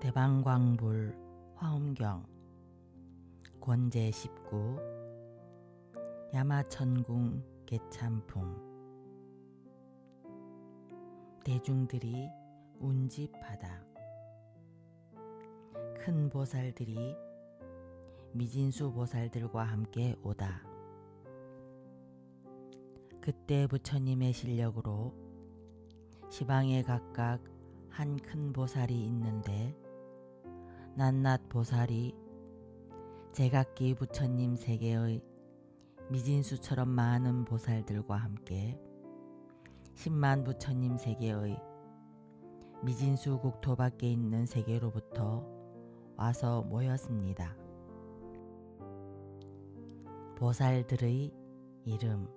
대방광불 화엄경 권제 19 야마천궁 개참풍 대중들이 운집하다. 큰 보살들이 미진수 보살들과 함께 오다. 그때 부처님의 실력으로 시방에 각각 한 큰 보살이 있는데 낱낱 보살이 제각기 부처님 세계의 미진수처럼 많은 보살들과 함께 10만 부처님 세계의 미진수 국토 밖에 있는 세계로부터 와서 모였습니다. 보살들의 이름.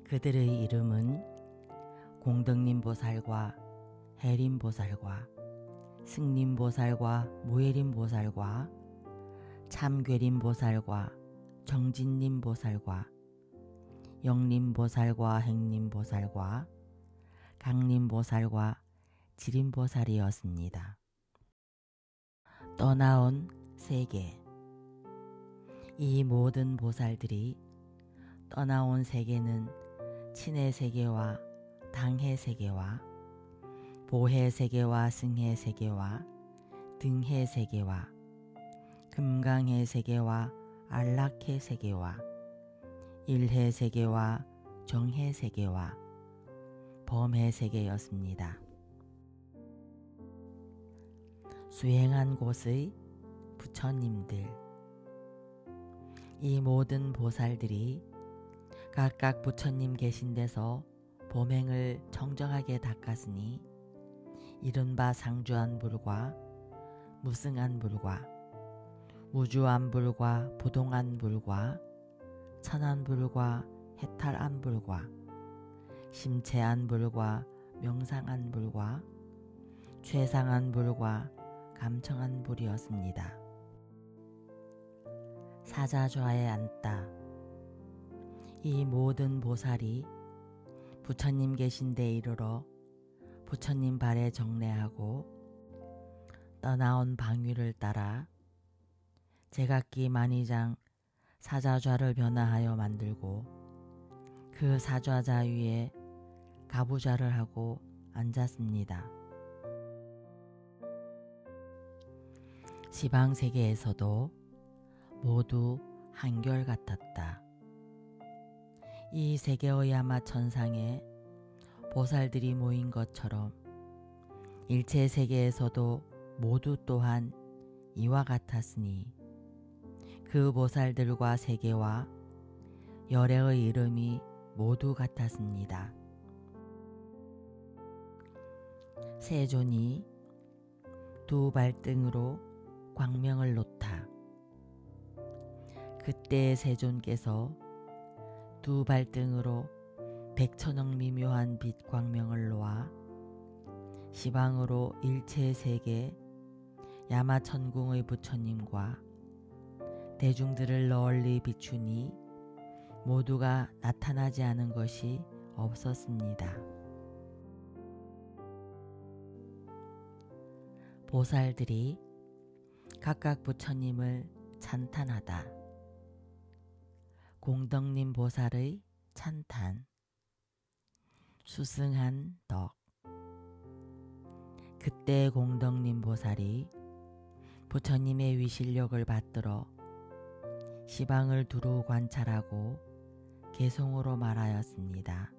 그들의 이름은 공덕림보살과 해림보살과 승림보살과 무해림보살과 참괴림보살과 정진림보살과 영림보살과 행림보살과 강림보살과 지림보살이었습니다. 떠나온 세계. 이 모든 보살들이 떠나온 세계는 친해 세계와 당해 세계와 보해 세계와 승해 세계와 등해 세계와 금강해 세계와 안락해 세계와 일해 세계와 정해 세계와 범해 세계였습니다. 수행한 곳의 부처님들. 이 모든 보살들이 각각 부처님 계신 데서 범행을 정정하게 닦았으니 이른바 상주안불과 무승안불과 무주안불과 부동안불과 천안불과 해탈안불과 심체안불과 명상안불과 최상안불과 감청안불이었습니다. 사자좌에 앉다. 이 모든 보살이 부처님 계신 데 이르러 부처님 발에 정례하고 떠나온 방위를 따라 제각기 만의장 사자좌를 변화하여 만들고 그 사좌자 위에 가부좌를 하고 앉았습니다. 시방세계에서도 모두 한결같았다. 이 세계의 야마천상에 보살들이 모인 것처럼 일체 세계에서도 모두 또한 이와 같았으니 그 보살들과 세계와 열애의 이름이 모두 같았습니다. 세존이 두 발등으로 광명을 놓다. 그때 세존께서 두 발등으로 백천억 미묘한 빛 광명을 놓아 시방으로 일체 세계 야마천궁의 부처님과 대중들을 널리 비추니 모두가 나타나지 않은 것이 없었습니다. 보살들이 각각 부처님을 찬탄하다. 공덕림 보살의 찬탄. 수승한 덕. 그때 공덕림 보살이 부처님의 위실력을 받들어 시방을 두루 관찰하고 개송으로 말하였습니다.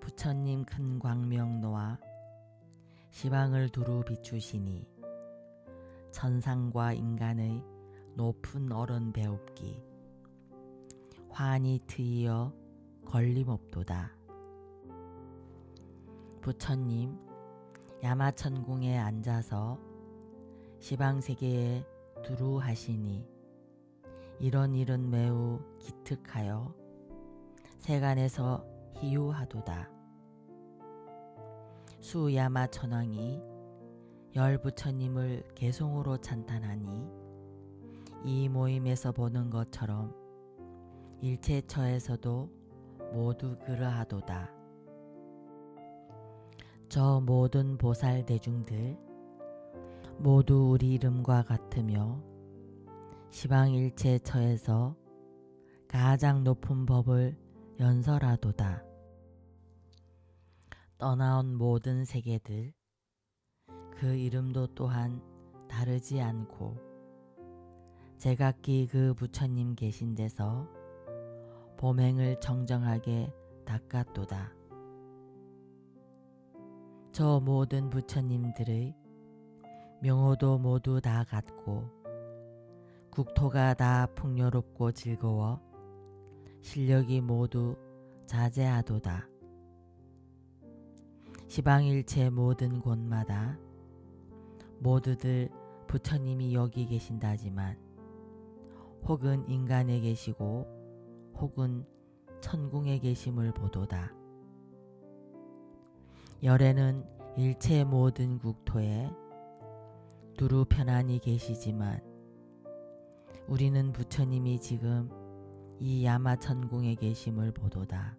부처님 큰 광명 놓아 시방을 두루 비추시니 천상과 인간의 높은 어른 배웁기 환히 트이어 걸림없도다. 부처님 야마천궁에 앉아서 시방세계에 두루 하시니 이런 일은 매우 기특하여 세간에서 희유하도다. 수야마천왕이 열 부처님을 개송으로 찬탄하니 이 모임에서 보는 것처럼 일체처에서도 모두 그러하도다. 저 모든 보살 대중들 모두 우리 이름과 같으며 시방일체처에서 가장 높은 법을 연설하도다. 떠나온 모든 세계들 그 이름도 또한 다르지 않고 제각기 그 부처님 계신 데서 범행을 정정하게 닦았도다. 저 모든 부처님들의 명호도 모두 다 같고 국토가 다 풍요롭고 즐거워 실력이 모두 자제하도다. 시방일체 모든 곳마다 모두들 부처님이 여기 계신다지만 혹은 인간에 계시고 혹은 천궁에 계심을 보도다. 열에는 일체 모든 국토에 두루 편안히 계시지만 우리는 부처님이 지금 이 야마천궁에 계심을 보도다.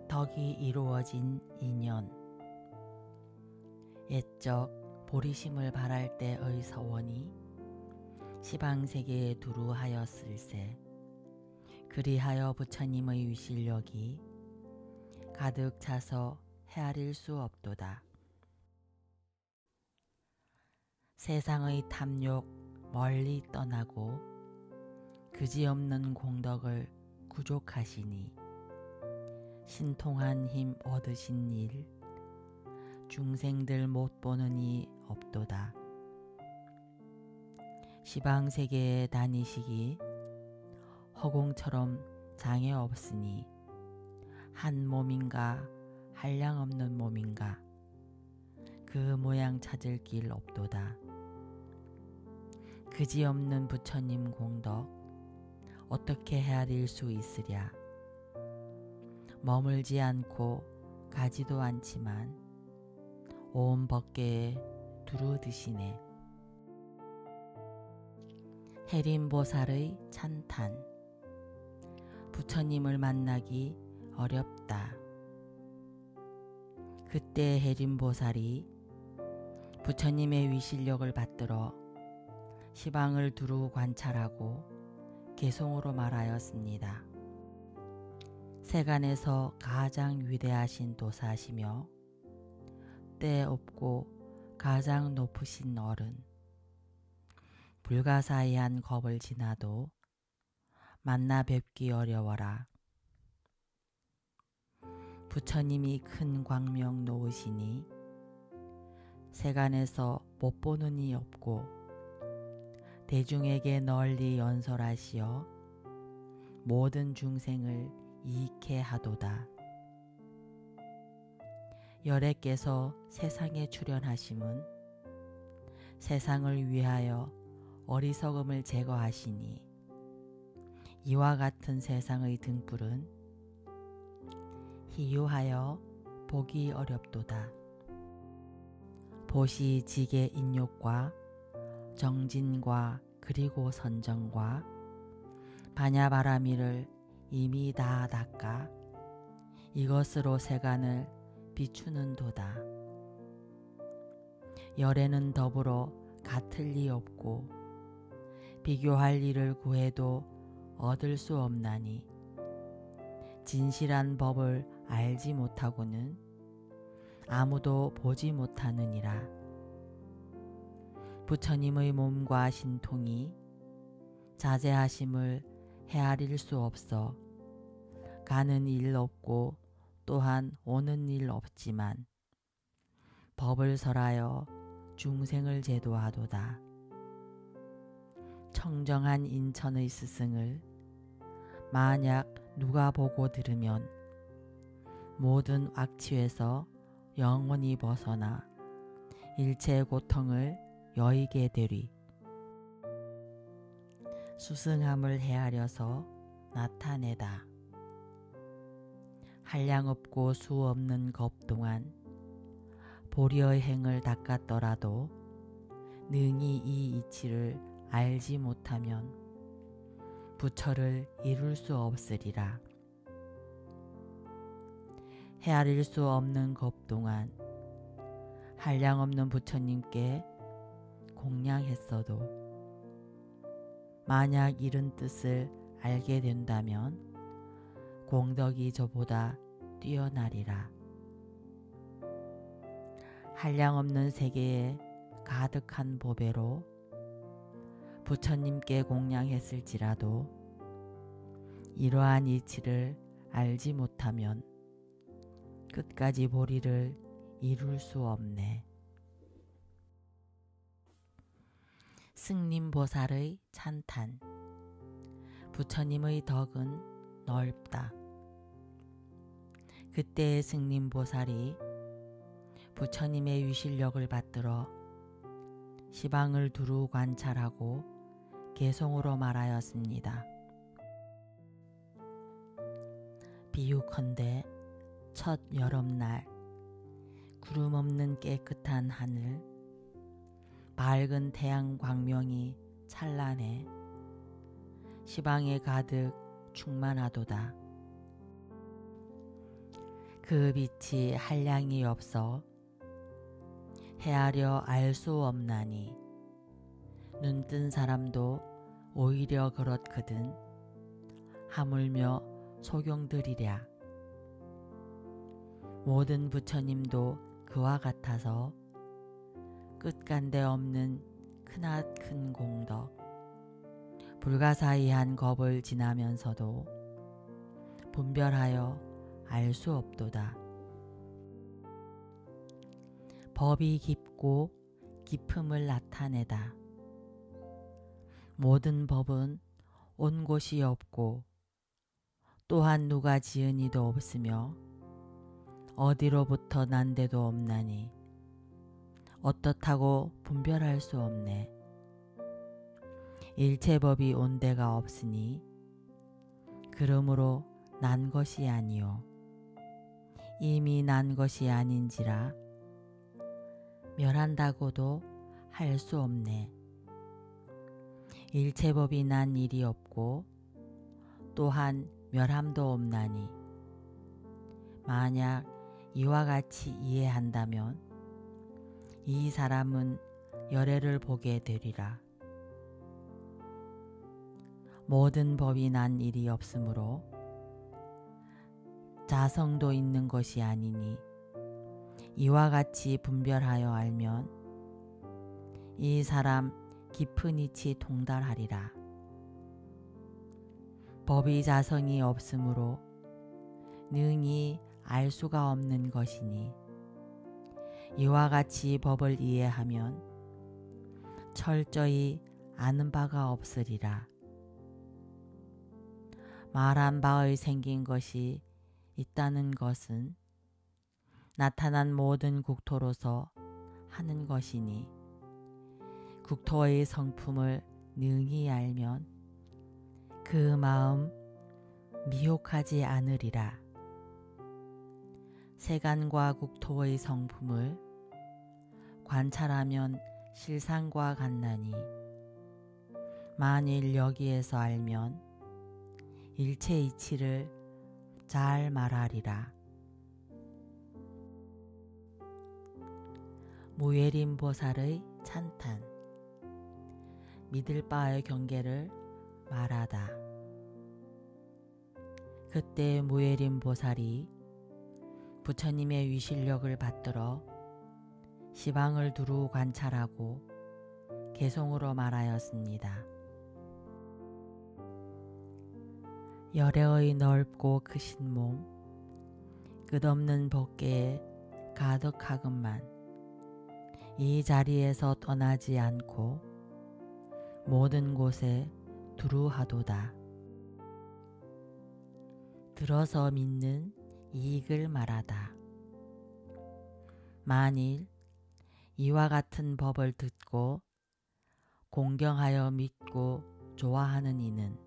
덕이 이루어진 인연 옛적 보리심을 발할 때의 서원이 시방세계에 두루 하였을세. 그리하여 부처님의 위실력이 가득 차서 헤아릴 수 없도다. 세상의 탐욕 멀리 떠나고 그지없는 공덕을 구족하시니 신통한 힘 얻으신 일 중생들 못 보는 이 없도다. 시방세계에 다니시기 허공처럼 장애 없으니 한 몸인가 한량없는 몸인가 그 모양 찾을 길 없도다. 그지없는 부처님 공덕 어떻게 헤아릴 수 있으랴. 머물지 않고 가지도 않지만 온 법계에 두루 드시네. 해림보살의 찬탄 부처님을 만나기 어렵다. 그때 해림보살이 부처님의 위실력을 받들어 시방을 두루 관찰하고 개송으로 말하였습니다. 세간에서 가장 위대하신 도사시며 때 없고 가장 높으신 어른 불가사의한 겁을 지나도 만나 뵙기 어려워라. 부처님이 큰 광명 놓으시니 세간에서 못 보는 이 없고 대중에게 널리 연설하시어 모든 중생을 이익해 하도다. 열애께서 세상에 출현하심은 세상을 위하여 어리석음을 제거하시니 이와 같은 세상의 등불은 희유하여 보기 어렵도다. 보시 지계 인욕과 정진과 그리고 선정과 반야바라미를 이미 다 닦아 이것으로 세간을 비추는 도다. 열에는 더불어 같을 리 없고 비교할 일을 구해도 얻을 수 없나니 진실한 법을 알지 못하고는 아무도 보지 못하느니라. 부처님의 몸과 신통이 자제하심을 헤아릴 수 없어 가는 일 없고 또한 오는 일 없지만 법을 설하여 중생을 제도하도다. 청정한 인천의 스승을 만약 누가 보고 들으면 모든 악취에서 영원히 벗어나 일체의 고통을 여의게 되리. 수승함을 헤아려서 나타내다. 한량없고 수없는 겁 동안 보리의 행을 닦았더라도 능히 이 이치를 알지 못하면 부처를 이룰 수 없으리라. 헤아릴 수 없는 겁 동안 한량없는 부처님께 공양했어도 만약 이런 뜻을 알게 된다면 공덕이 저보다 뛰어나리라. 한량없는 세계에 가득한 보배로 부처님께 공양했을지라도 이러한 이치를 알지 못하면 끝까지 보리를 이룰 수 없네. 승림보살의 찬탄. 부처님의 덕은 넓다. 그때의 승림보살이 부처님의 위실력을 받들어 시방을 두루 관찰하고 개송으로 말하였습니다. 비유컨대 첫 여름날 구름 없는 깨끗한 하늘, 밝은 태양 광명이 찬란해 시방에 가득 충만하도다. 그 빛이 한량이 없어 헤아려 알 수 없나니 눈뜬 사람도 오히려 그렇거든 하물며 소경들이랴. 모든 부처님도 그와 같아서 끝간데 없는 크나큰 공덕, 불가사의한 겁을 지나면서도 분별하여 알 수 없도다. 법이 깊고 깊음을 나타내다. 모든 법은 온 곳이 없고 또한 누가 지은 이도 없으며 어디로부터 난 데도 없나니 어떻다고 분별할 수 없네. 일체법이 온 데가 없으니 그러므로 난 것이 아니요 이미 난 것이 아닌지라 멸한다고도 할 수 없네. 일체법이 난 일이 없고 또한 멸함도 없나니 만약 이와 같이 이해한다면 이 사람은 열애를 보게 되리라. 모든 법이 난 일이 없으므로 자성도 있는 것이 아니니 이와 같이 분별하여 알면 이 사람 깊은 이치 통달하리라. 법이 자성이 없으므로 능히 알 수가 없는 것이니 이와 같이 법을 이해하면 철저히 아는 바가 없으리라. 말한 바의 생긴 것이 있다는 것은 나타난 모든 국토로서 하는 것이니 국토의 성품을 능히 알면 그 마음 미혹하지 않으리라. 세간과 국토의 성품을 관찰하면 실상과 같나니 만일 여기에서 알면 일체 이치를 잘 말하리라. 무예림 보살의 찬탄. 믿을 바의 경계를 말하다. 그때 무예림 보살이 부처님의 위실력을 받들어 시방을 두루 관찰하고 개송으로 말하였습니다. 열애의 넓고 크신 몸, 끝없는 법계에 가득하건만 이 자리에서 떠나지 않고 모든 곳에 두루하도다. 들어서 믿는 이익을 말하다. 만일 이와 같은 법을 듣고 공경하여 믿고 좋아하는 이는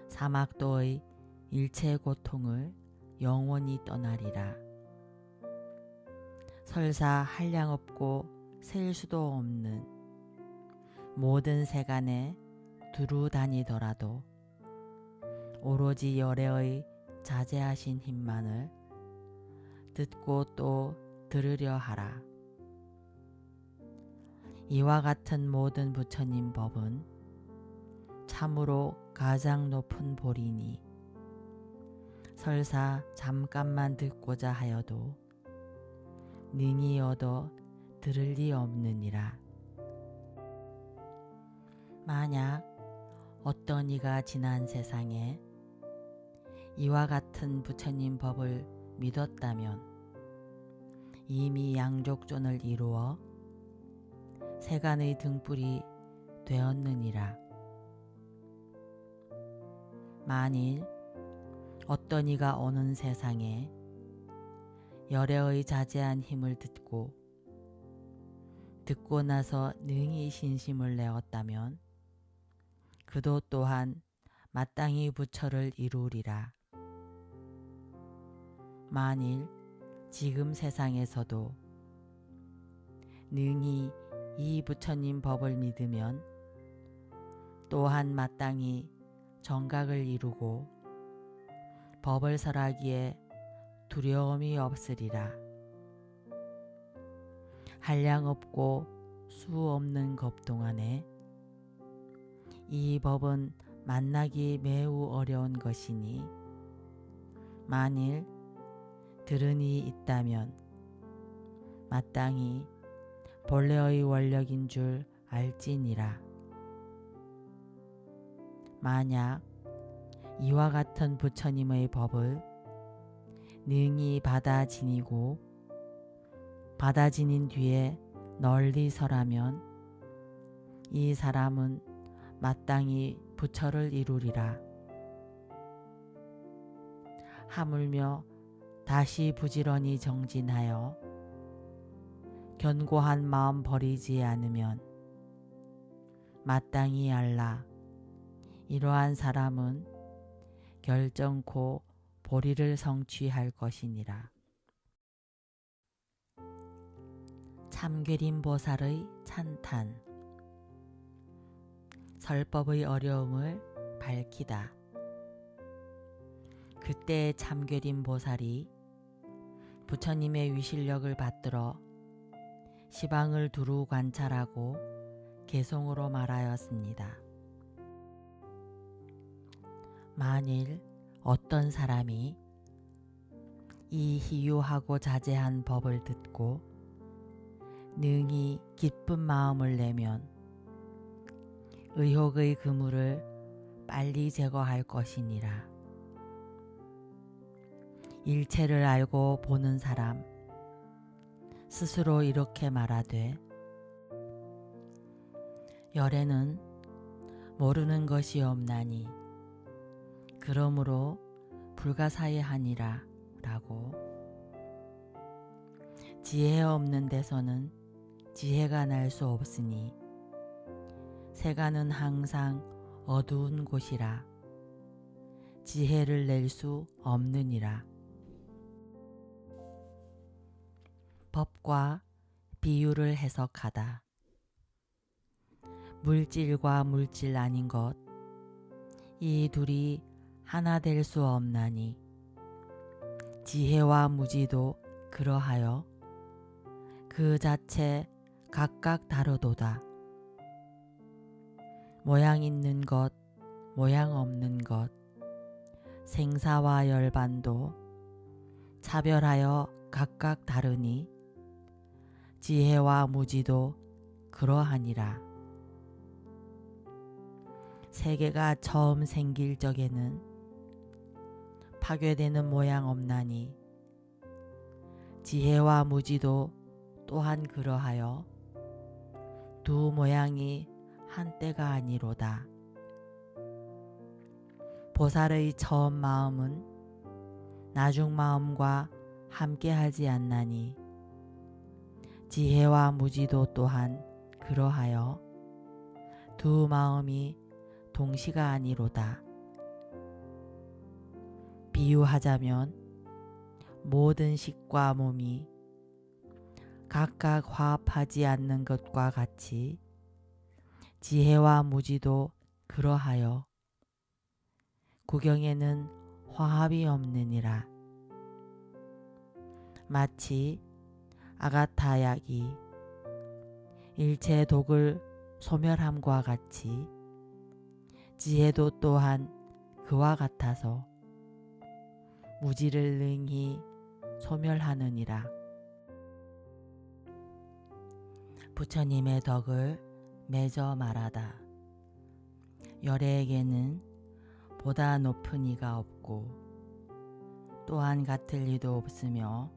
사막도의 일체 고통을 영원히 떠나리라. 설사 한량없고 셀 수도 없는 모든 세간에 두루 다니더라도 오로지 열애의 자제하신 힘만을 듣고 또 들으려 하라. 이와 같은 모든 부처님 법은 참으로 가장 높은 보리니 설사 잠깐만 듣고자 하여도 능히 얻어 들을 리 없느니라. 만약 어떤 이가 지난 세상에 이와 같은 부처님 법을 믿었다면 이미 양족존을 이루어 세간의 등불이 되었느니라. 만일 어떤 이가 오는 세상에 열애의 자제한 힘을 듣고 나서 능히 신심을 내었다면 그도 또한 마땅히 부처를 이루리라. 만일 지금 세상에서도 능히 이 부처님 법을 믿으면 또한 마땅히 정각을 이루고 법을 설하기에 두려움이 없으리라. 한량없고 수 없는 것 동안에 이 법은 만나기 매우 어려운 것이니 만일 들은 이 있다면 마땅히 본래의 원력인 줄 알지니라. 만약 이와 같은 부처님의 법을 능히 받아 지니고 받아 지닌 뒤에 널리 설하면 이 사람은 마땅히 부처를 이루리라. 하물며 다시 부지런히 정진하여 견고한 마음 버리지 않으면 마땅히 알라. 이러한 사람은 결정코 보리를 성취할 것이니라. 참괴림 보살의 찬탄. 설법의 어려움을 밝히다. 그때 참괴림 보살이 부처님의 위실력을 받들어 시방을 두루 관찰하고 개송으로 말하였습니다. 만일 어떤 사람이 이 희유하고 자제한 법을 듣고 능히 기쁜 마음을 내면 의혹의 그물을 빨리 제거할 것이니라. 일체를 알고 보는 사람 스스로 이렇게 말하되 열애는 모르는 것이 없나니 그러므로 불가사의하니라 라고. 지혜 없는 데서는 지혜가 날 수 없으니 세간은 항상 어두운 곳이라 지혜를 낼 수 없느니라. 법과 비유를 해석하다. 물질과 물질 아닌 것, 이 둘이 하나 될 수 없나니 지혜와 무지도 그러하여 그 자체 각각 다르도다. 모양 있는 것, 모양 없는 것, 생사와 열반도 차별하여 각각 다르니 지혜와 무지도 그러하니라. 세계가 처음 생길 적에는 파괴되는 모양 없나니 지혜와 무지도 또한 그러하여 두 모양이 한때가 아니로다. 보살의 처음 마음은 나중 마음과 함께하지 않나니 지혜와 무지도 또한 그러하여 두 마음이 동시가 아니로다. 비유하자면 모든 식과 몸이 각각 화합하지 않는 것과 같이 지혜와 무지도 그러하여 구경에는 화합이 없느니라. 마치 아가타약이 일체 독을 소멸함과 같이 지혜도 또한 그와 같아서 무지를 능히 소멸하느니라. 부처님의 덕을 맺어 말하다. 열애에게는 보다 높은 이가 없고 또한 같을 이도 없으며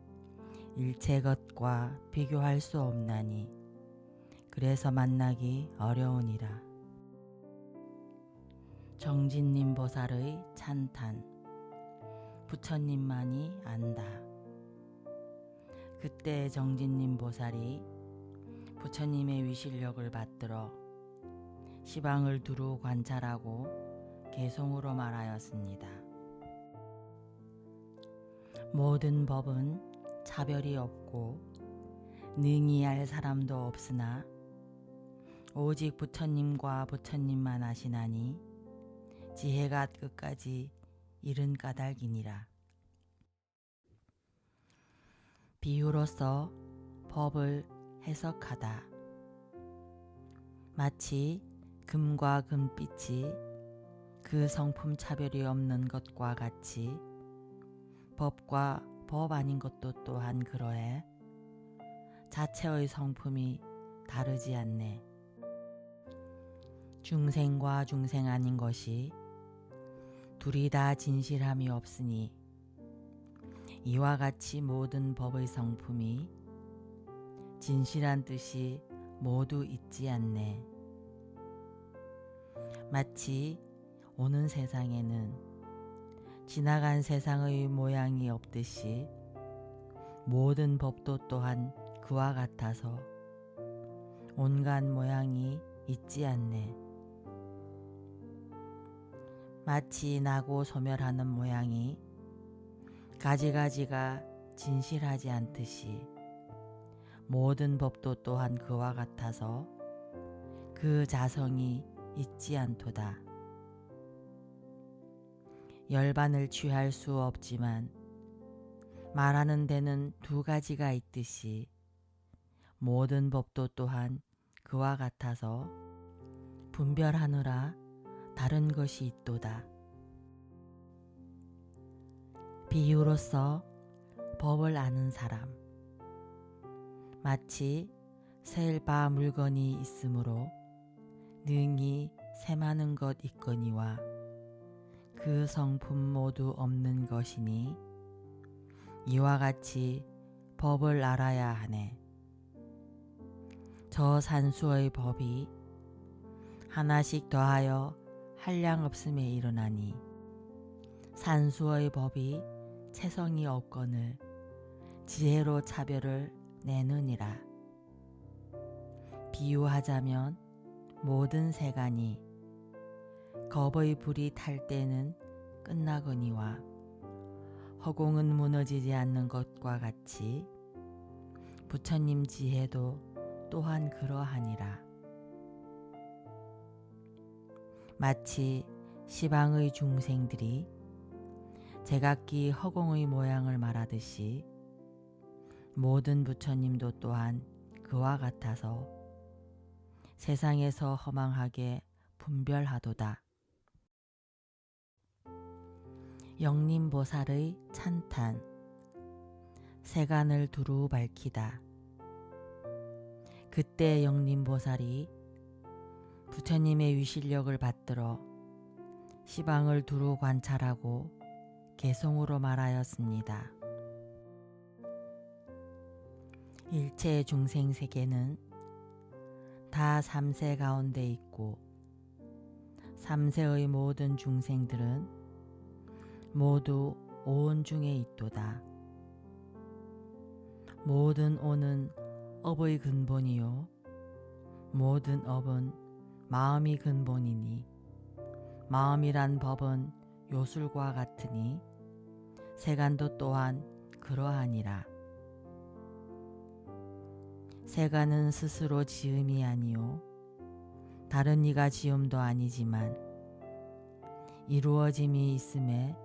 일체 것과 비교할 수 없나니 그래서 만나기 어려우니라. 정진님 보살의 찬탄. 부처님만이 안다. 그때 정진님 보살이 부처님의 위실력을 받들어 시방을 두루 관찰하고 개송으로 말하였습니다. 모든 법은 차별이 없고 능히 알 사람도 없으나 오직 부처님과 부처님만 아시나니 지혜가 끝까지 이른 까닭이니라. 비유로서 법을 해석하다. 마치 금과 금빛이 그 성품 차별이 없는 것과 같이 법과 법 아닌 것도 또한 그러해 자체의 성품이 다르지 않네. 중생과 중생 아닌 것이 둘이 다 진실함이 없으니 이와 같이 모든 법의 성품이 진실한 뜻이 모두 있지 않네. 마치 오는 세상에는 지나간 세상의 모양이 없듯이 모든 법도 또한 그와 같아서 온갖 모양이 있지 않네. 마치 나고 소멸하는 모양이 가지가지가 진실하지 않듯이 모든 법도 또한 그와 같아서 그 자성이 있지 않도다. 열반을 취할 수 없지만 말하는 데는 두 가지가 있듯이 모든 법도 또한 그와 같아서 분별하느라 다른 것이 있도다. 비유로서 법을 아는 사람. 마치 셀바 물건이 있으므로 능히 셈하는 것 있거니와 그 성품 모두 없는 것이니 이와 같이 법을 알아야 하네. 저 산수의 법이 하나씩 더하여 한량 없음에 일어나니 산수의 법이 체성이 없거늘 지혜로 차별을 내느니라. 비유하자면 모든 세간이 겁의 불이 탈 때는 끝나거니와 허공은 무너지지 않는 것과 같이 부처님 지혜도 또한 그러하니라. 마치 시방의 중생들이 제각기 허공의 모양을 말하듯이 모든 부처님도 또한 그와 같아서 세상에서 허망하게 분별하도다. 영림보살의 찬탄. 세간을 두루 밝히다. 그때 영림보살이 부처님의 위실력을 받들어 시방을 두루 관찰하고 개송으로 말하였습니다. 일체 중생 세계는 다 삼세 가운데 있고 삼세의 모든 중생들은 모두 오온 중에 있도다. 모든 오는 업의 근본이요 모든 업은 마음이 근본이니 마음이란 법은 요술과 같으니 세간도 또한 그러하니라. 세간은 스스로 지음이 아니요 다른 이가 지음도 아니지만 이루어짐이 있음에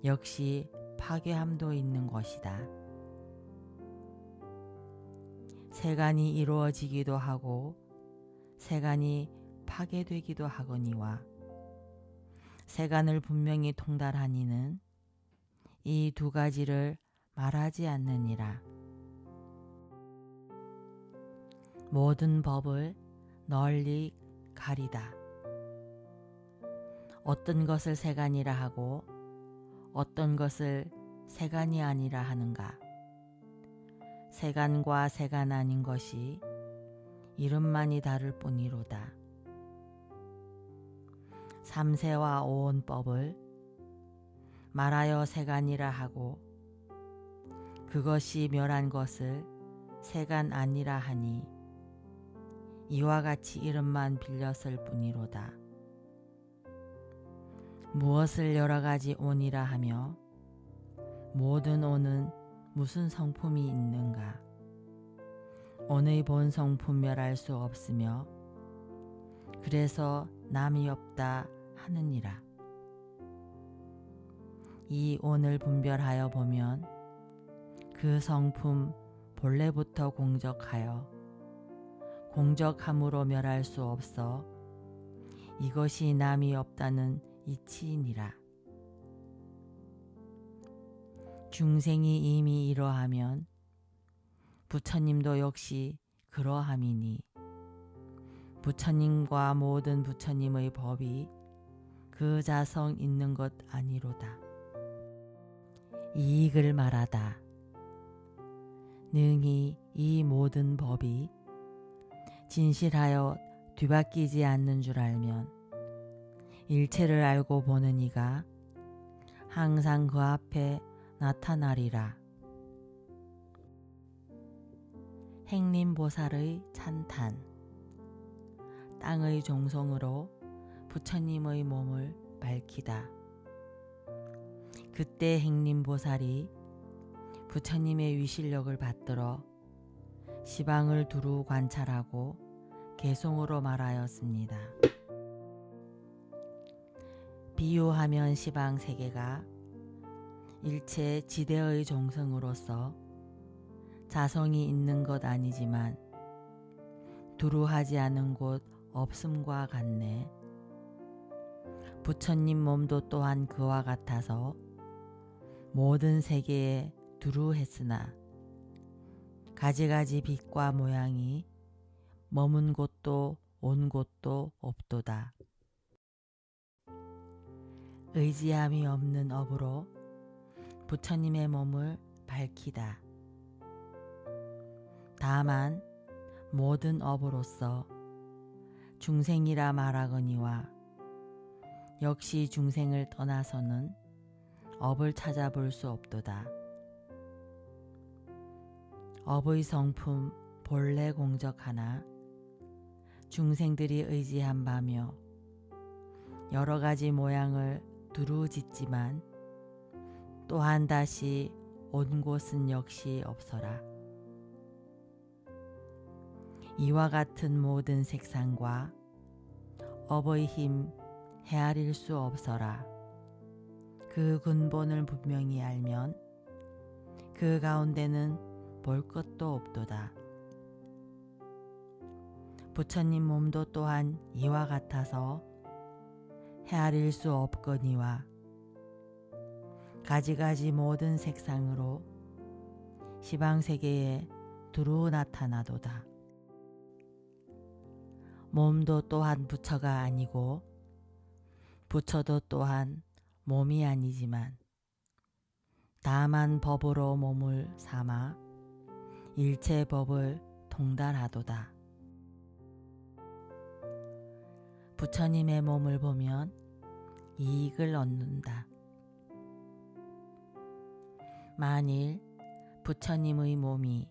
역시 파괴함도 있는 것이다. 세간이 이루어지기도 하고 세간이 파괴되기도 하거니와 세간을 분명히 통달하니는 이 두 가지를 말하지 않느니라. 모든 법을 널리 가리다. 어떤 것을 세간이라 하고 어떤 것을 세간이 아니라 하는가. 세간과 세간 아닌 것이 이름만이 다를 뿐이로다. 삼세와 오온법을 말하여 세간이라 하고 그것이 멸한 것을 세간 아니라 하니 이와 같이 이름만 빌렸을 뿐이로다. 무엇을 여러 가지 온이라 하며 모든 온은 무슨 성품이 있는가. 온의 본 성품 멸할 수 없으며 그래서 남이 없다 하느니라. 이 온을 분별하여 보면 그 성품 본래부터 공적하여 공적함으로 멸할 수 없어 이것이 남이 없다는 이치이니라. 중생이 이미 이러하면 부처님도 역시 그러함이니 부처님과 모든 부처님의 법이 그 자성 있는 것 아니로다. 이익을 말하다. 능히 이 모든 법이 진실하여 뒤바뀌지 않는 줄 알면 일체를 알고 보는 이가 항상 그 앞에 나타나리라. 행림보살의 찬탄. 땅의 종송으로 부처님의 몸을 밝히다. 그때 행림보살이 부처님의 위실력을 받들어 시방을 두루 관찰하고 개송으로 말하였습니다. 비유하면 시방 세계가 일체 지대의 종성으로서 자성이 있는 것 아니지만 두루하지 않은 곳 없음과 같네. 부처님 몸도 또한 그와 같아서 모든 세계에 두루했으나 가지가지 빛과 모양이 머문 곳도 온 곳도 없도다. 의지함이 없는 업으로 부처님의 몸을 밝히다. 다만 모든 업으로서 중생이라 말하거니와 역시 중생을 떠나서는 업을 찾아볼 수 없도다. 업의 성품 본래 공적하나 중생들이 의지한 바며 여러 가지 모양을 두루 짓지만 또한 다시 온 곳은 역시 없어라. 이와 같은 모든 색상과 업의 힘 헤아릴 수 없어라. 그 근본을 분명히 알면 그 가운데는 볼 것도 없도다. 부처님 몸도 또한 이와 같아서 헤아릴 수 없거니와 가지가지 모든 색상으로 시방세계에 두루 나타나도다. 몸도 또한 부처가 아니고 부처도 또한 몸이 아니지만 다만 법으로 몸을 삼아 일체 법을 통달하도다. 부처님의 몸을 보면 이익을 얻는다. 만일 부처님의 몸이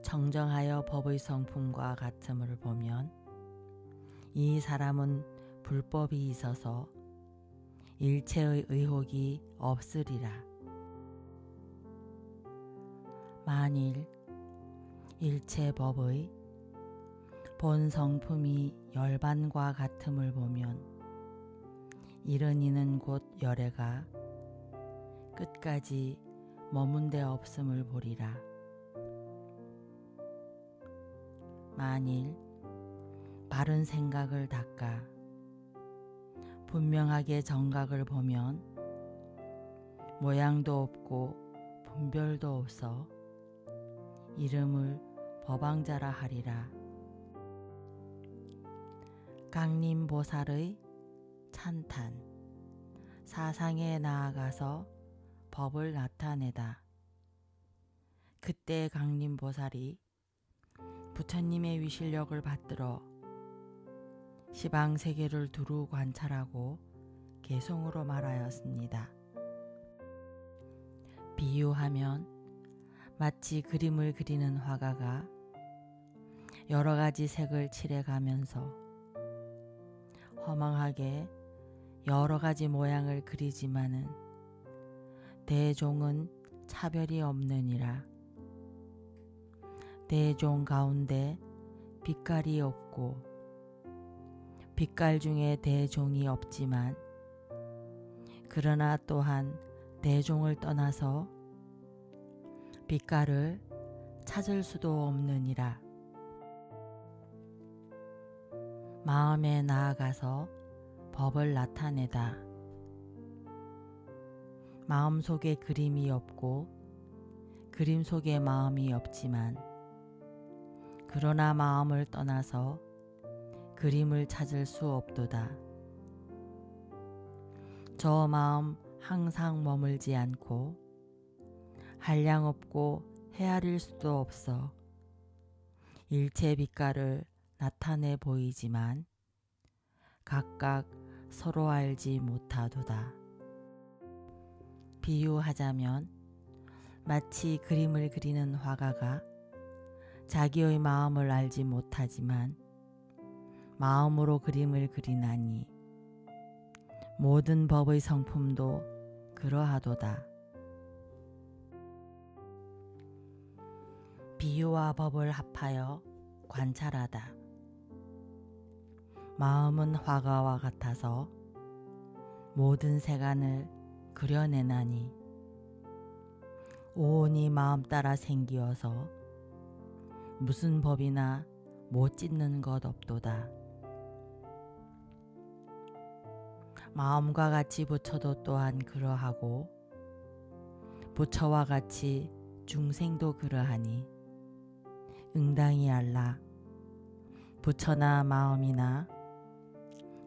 정정하여 법의 성품과 같음을 보면 이 사람은 불법이 있어서 일체의 의혹이 없으리라. 만일 일체 법의 본 성품이 열반과 같음을 보면 이른 이는 곧 열애가 끝까지 머문 데 없음을 보리라. 만일 바른 생각을 닦아 분명하게 정각을 보면 모양도 없고 분별도 없어 이름을 법왕자라 하리라. 강림보살의 찬탄. 사상에 나아가서 법을 나타내다. 그때 강림보살이 부처님의 위실력을 받들어 시방세계를 두루 관찰하고 개송으로 말하였습니다. 비유하면 마치 그림을 그리는 화가가 여러 가지 색을 칠해가면서 허망하게 여러 가지 모양을 그리지만은 대종은 차별이 없느니라. 대종 가운데 빛깔이 없고 빛깔 중에 대종이 없지만 그러나 또한 대종을 떠나서 빛깔을 찾을 수도 없느니라. 마음에 나아가서 법을 나타내다. 마음 속에 그림이 없고 그림 속에 마음이 없지만 그러나 마음을 떠나서 그림을 찾을 수 없도다. 저 마음 항상 머물지 않고 한량없고 헤아릴 수도 없어 일체 빛깔을 나타내 보이지만 각각 서로 알지 못하도다. 비유하자면 마치 그림을 그리는 화가가 자기의 마음을 알지 못하지만 마음으로 그림을 그리나니 모든 법의 성품도 그러하도다. 비유와 법을 합하여 관찰하다. 마음은 화가와 같아서 모든 세간을 그려내나니 오온이 마음 따라 생기어서 무슨 법이나 못 짓는 것 없도다. 마음과 같이 부처도 또한 그러하고 부처와 같이 중생도 그러하니 응당히 알라. 부처나 마음이나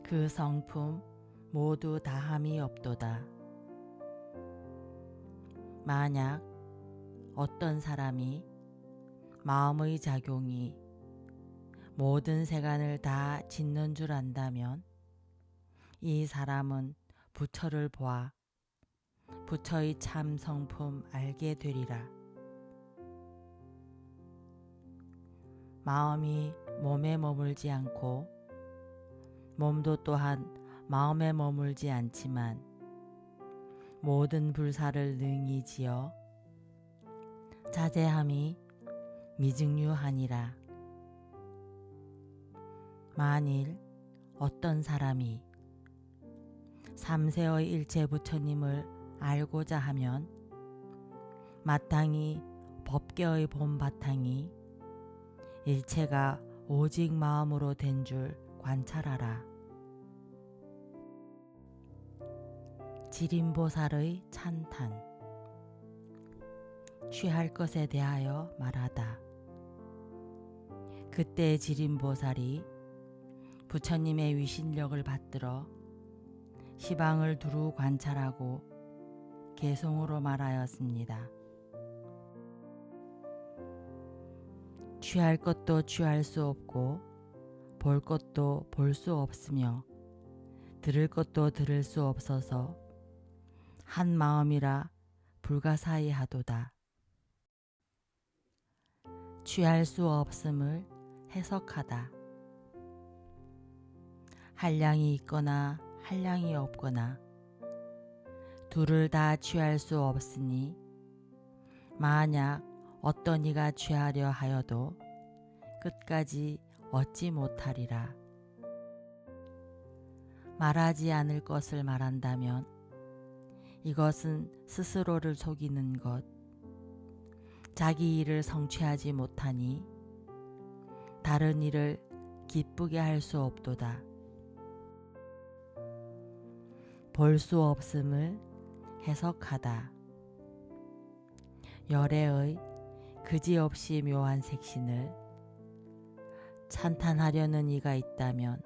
그 성품 모두 다함이 없도다. 만약 어떤 사람이 마음의 작용이 모든 세간을 다 짓는 줄 안다면 이 사람은 부처를 보아 부처의 참 성품 알게 되리라. 마음이 몸에 머물지 않고 몸도 또한 마음에 머물지 않지만 모든 불사를 능히 지어 자제함이 미증류하니라. 만일 어떤 사람이 삼세의 일체 부처님을 알고자 하면 마땅히 법계의 본바탕이 일체가 오직 마음으로 된 줄 관찰하라. 지림보살의 찬탄. 취할 것에 대하여 말하다. 그때 지림보살이 부처님의 위신력을 받들어 시방을 두루 관찰하고 개송으로 말하였습니다. 취할 것도 취할 수 없고 볼 것도 볼 수 없으며 들을 것도 들을 수 없어서 한 마음이라 불가사의하도다. 취할 수 없음을 해석하다. 한량이 있거나 한량이 없거나 둘을 다 취할 수 없으니 만약 어떤 이가 취하려 하여도 끝까지 얻지 못하리라. 말하지 않을 것을 말한다면 이것은 스스로를 속이는 것, 자기 일을 성취하지 못하니 다른 이를 기쁘게 할 수 없도다. 볼 수 없음을 해석하다. 열애의 그지없이 묘한 색신을 찬탄하려는 이가 있다면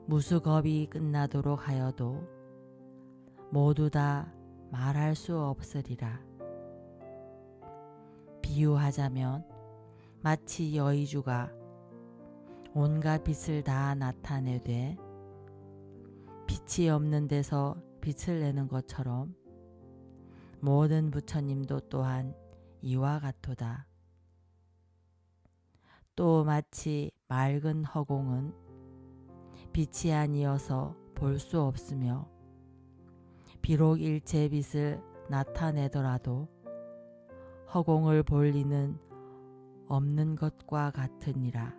무수겁이 끝나도록 하여도 모두 다 말할 수 없으리라. 비유하자면 마치 여의주가 온갖 빛을 다 나타내되 빛이 없는 데서 빛을 내는 것처럼 모든 부처님도 또한 이와 같도다. 또 마치 맑은 허공은 빛이 아니어서 볼 수 없으며 비록 일체 빛을 나타내더라도 허공을 볼 리는 없는 것과 같으니라.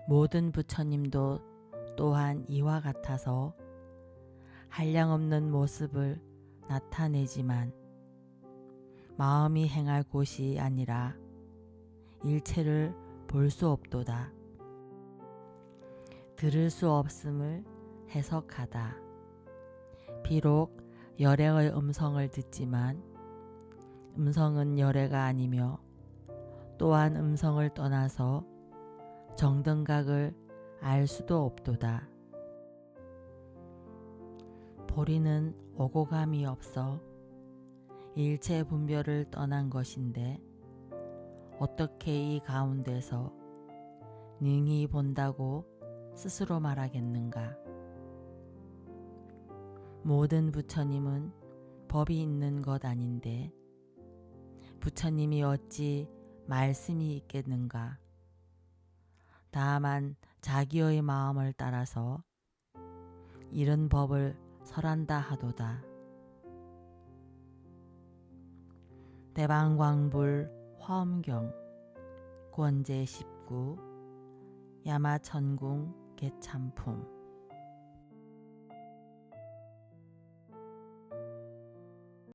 모든 부처님도 또한 이와 같아서 한량없는 모습을 나타내지만 마음이 행할 곳이 아니라 일체를 볼 수 없도다. 들을 수 없음을 해석하다. 비록 열애의 음성을 듣지만 음성은 열애가 아니며 또한 음성을 떠나서 정등각을 알 수도 없도다. 보리는 오고 감이 없어 일체 분별을 떠난 것인데 어떻게 이 가운데서 능히 본다고 스스로 말하겠는가. 모든 부처님은 법이 있는 것 아닌데 부처님이 어찌 말씀이 있겠는가. 다만 자기의 마음을 따라서 이런 법을 설한다 하도다. 대방광불 화엄경 권제 19 야마천궁 개참품